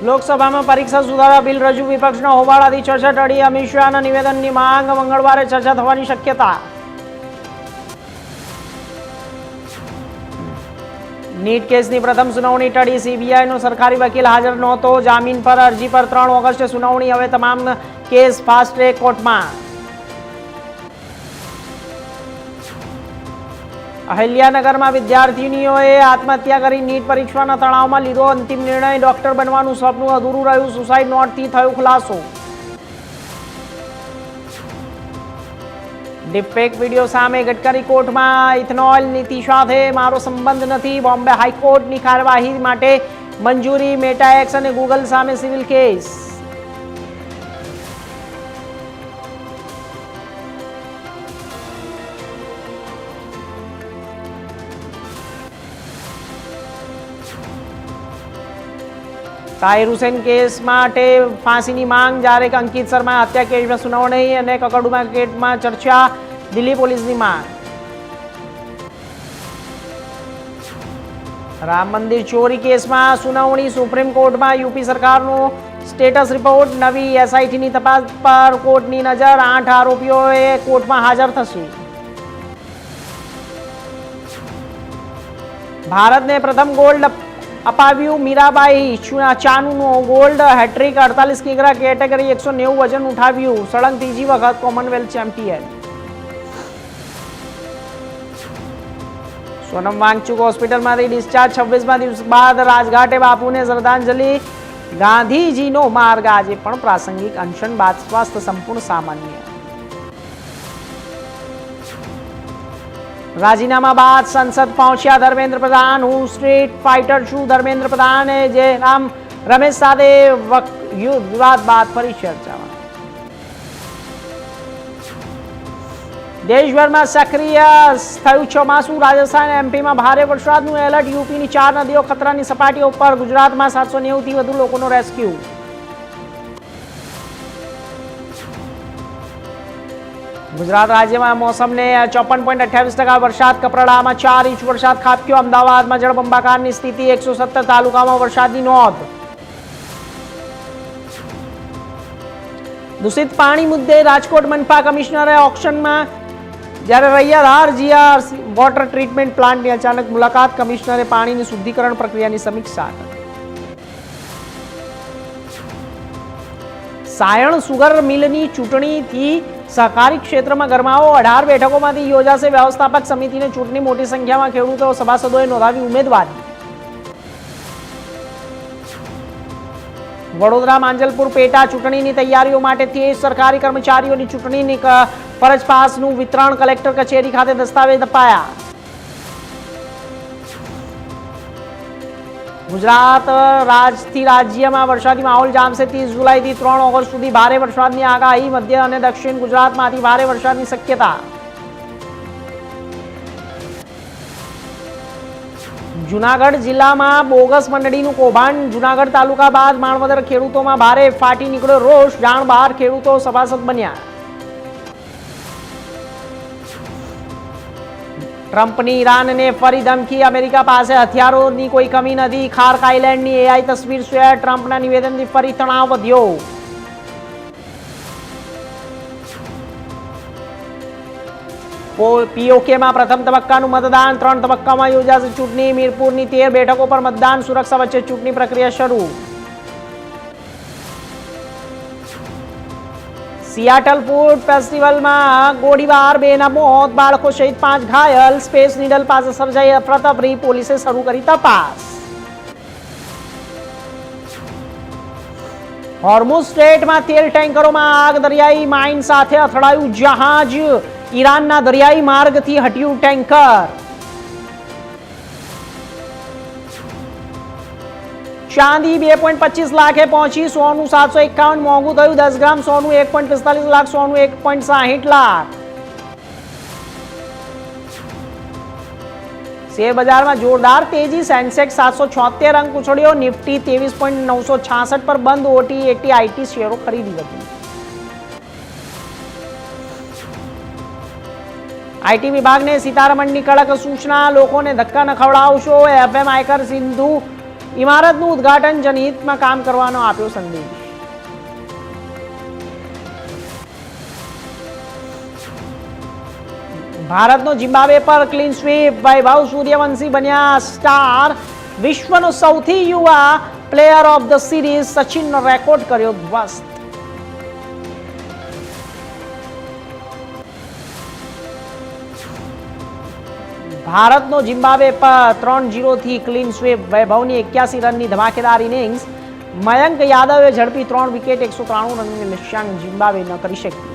લોકસભામાં પરીક્ષા સુધારા બિલ રજૂ, વિપક્ષના હોબાળાથી ચર્ચા ટળી, અમિત શાહના નિવેદનની માંગ, મંગળવારે ચર્ચા થવાની શક્યતા. નીટ કેસની પ્રથમ સુનાવણી ટળી, સીબીઆઈનો સરકારી વકીલ હાજર નહોતો, જામીન પર અરજી પર 3 ઓગસ્ટે સુનાવણી, હવે તમામ કેસ ફાસ્ટ ટ્રેક કોર્ટમાં. અહિલ્યાનગરમાં વિદ્યાર્થીનીઓએ આત્મહત્યા કરી, નીટ પરીક્ષાના તણાવમાં લીધો અંતિમ નિર્ણય, ડોક્ટર બનવાનું સપનું અધૂરું રહ્યું, સુસાઇડ નોટથી થયો ખુલાસો. ડીપફેક વિડીયો સામે ગડકરી કોર્ટમાં, ઇથેનોલ નીતિ સાથે મારો સંબંધ નથી, બોમ્બે હાઈકોર્ટની કાર્યવાહી માટે મંજૂરી, મેટા એક્સ અને ગૂગલ સામે civil case. Tahir Hussain case માટે ફાંસીની માંગ, જ્યારે અંકિત શર્મા હત્યા કેસમાં સુનાવણી અને કકડુ માર્કેટમાં ચર્ચા, દિલ્હી પોલીસની માંગ. રામ મંદિર ચોરી કેસમાં સુનાવણી સુપ્રીમ કોર્ટમાં, યુપી સરકારનો સ્ટેટસ રિપોર્ટ, નવી એસઆઈટીની તપાસ પર કોર્ટની નજર, 8 આરોપીઓએ કોર્ટમાં હાજર થશે. ભારતને પ્રથમ ગોલ્ડ અપાવ્યું, મીરાબાઈ ચાનુનો ગોલ્ડ હેટ્રિક, 48 કિગ્રા કેટેગરી 190 વજન ઉઠાવ્યું, સળંગ ત્રીજી વખત કોમનવેલ્થ ચેમ્પિયન. સોનમ વાંગચુક હોસ્પિટલમાંથી ડિસ્ચાર્જ, 26મા દિવસ બાદ રાજઘાટે બાપુને શ્રદ્ધાંજલિ, ગાંધીજીનો માર્ગ આજે પણ પ્રાસંગિક, અનશન બાદ સ્વાસ્થ્ય સંપૂર્ણ સામાન્ય. રાજીનામા બાદ સંસદ પહોંચ્યા ધર્મેન્દ્ર પ્રધાન, હું સ્ટ્રીટ ફાઇટર છું, ધર્મેન્દ્ર પ્રધાને જયરામ રમેશ સાથે વિવાદ બાદ ફરી ચર્ચામાં. દેશભરમાં સક્રિય થયું ચોમાસું, રાજસ્થાન એમપીમાં ભારે વરસાદનું એલર્ટ, યુપીની 4 નદીઓ ખતરાની સપાટીઓ પર, ગુજરાતમાં 790 થી વધુ લોકોનો રેસ્ક્યુ. ગુજરાત રાજ્યમાં મોસમને 54.28% વરસાદ, કપરાડામાં 4 ઇંચ વરસાદ ખાબક્યો, અમદાવાદમાં જળબંબાકારની સ્થિતિ, 117 તાલુકામાં વરસાદની નોંધ. દૂષિત પાણી મુદ્દે રાજકોટ મનપા કમિશનરે ઓક્શનમાં, જ્યારે રૈયાધાર જીઆર વોટર ટ્રીટમેન્ટ પ્લાન્ટની અચાનક મુલાકાત, કમિશનરે પાણીની શુદ્ધિકરણ પ્રક્રિયાની સમીક્ષા. સાયણ સુગર મિલની ચૂંટણીથી સહકારી ક્ષેત્રમાં ગરમાવો, 18 બેઠકોમાંથી યોજાશે વ્યવસ્થાપક સમિતિની ચૂંટણી, મોટી સંખ્યામાં ખેડૂતો સભાસદોએ નોંધાવી ઉમેદવારી. વડોદરા માંજલપુર પેટા ચૂંટણીની તૈયારીઓ માટે 30 સરકારી કર્મચારીઓની ચૂંટણીની ફરજ પાસનું વિતરણ, કલેક્ટર કચેરી ખાતે દસ્તાવેજ અપાયા. ગુજરાત રાજ્યમાં વરસાદી માહોલ જામશે, 30 જુલાઈથી 3 ઓગસ્ટ સુધી ભારે વરસાદની આગાહી, મધ્ય અને દક્ષિણ ગુજરાતમાંથી ભારે વરસાદની શક્યતા. જૂનાગઢ જિલ્લામાં બોગસ મંડળીનું કૌભાંડ, જૂનાગઢ તાલુકા બાદ માણવદર, ખેડૂતોમાં ભારે ફાટી નીકળ્યો રોષ, જાણ બહાર, ખેડૂતો સભાસદ બન્યા. ટ્રમ્પની ઈરાનને ફરી ધમકી, અમેરિકા પાસે હથિયારોની કોઈ કમી નથી, ખાર્ક આઇલેન્ડની એઆઈ તસવીર શેર, ટ્રમ્પના નિવેદનથી ફરી તણાવ વધ્યો. પીઓકેમાં પ્રથમ તબક્કાનું મતદાન, 3 તબક્કામાં યોજાશે ચૂંટણી, મીરપુરની 13 બેઠકો પર મતદાન, સુરક્ષા વચ્ચે ચૂંટણી પ્રક્રિયા શરૂ. સિયાટલ ફૂડ ફેસ્ટિવલમાં ગોળીબાર, 2ના મોત, બાળકો સહિત 5 ઘાયલ, સ્પેસ નીડલ પાસે સર્જાઈ અફરાતફરી, પોલીસે શરૂ કરી તપાસ. હોર્મુઝ સ્ટ્રેટમાં તેલ ટેન્કરોમાં આગ, દરિયાઈ માઇન સાથે અથડાયું જહાજ, ઈરાનના દરિયાઈ માર્ગથી હટ્યું ટેન્કર. ચાંદી 2.25 લાખે પહોંચી, સોનું 751 મોંઘું થયું, 10 ગ્રામ સોનું 1.45 લાખ, સોનું 1.60 લાખ. શેર બજારમાં જોરદાર તેજી, સેન્સેક્સ 776 અંક ઉછળ્યો, નિફ્ટી 23.966 પર બંધ, ઓટી 80 આઈટી શેરો ખરીદી હતી. આઈટી વિભાગને સીતારમણની કડક સૂચના, લોકોને ધક્કા ન ખવડાવશો, એફએમ આયકર સિંધુ ઇમારતનું ઉદ્ઘાટન જનહિતમાં કામ કરવાનો આપ્યો સંદેશ. ભારતનો ઝિમ્બાબ્વે પર ક્લીન સ્વીપ, વૈભવ સૂર્યવંશી બન્યા સ્ટાર. વિશ્વનો સૌથી યુવા પ્લેયર ઓફ ધ સિરીઝ સચિનનો રેકોર્ડ કર્યો ધ્વસ્ત. ભારતનો ઝિમ્બાબ્વે પર 3-0 થી ક્લીન સ્વીપ, વૈભવની 81 રનની ધમાકેદાર ઇનિંગ્સ. મયંક યાદવે ઝડપી 3 વિકેટ 193 રનની નિશાન ઝિમ્બાબ્વે ન કરી શક્યું.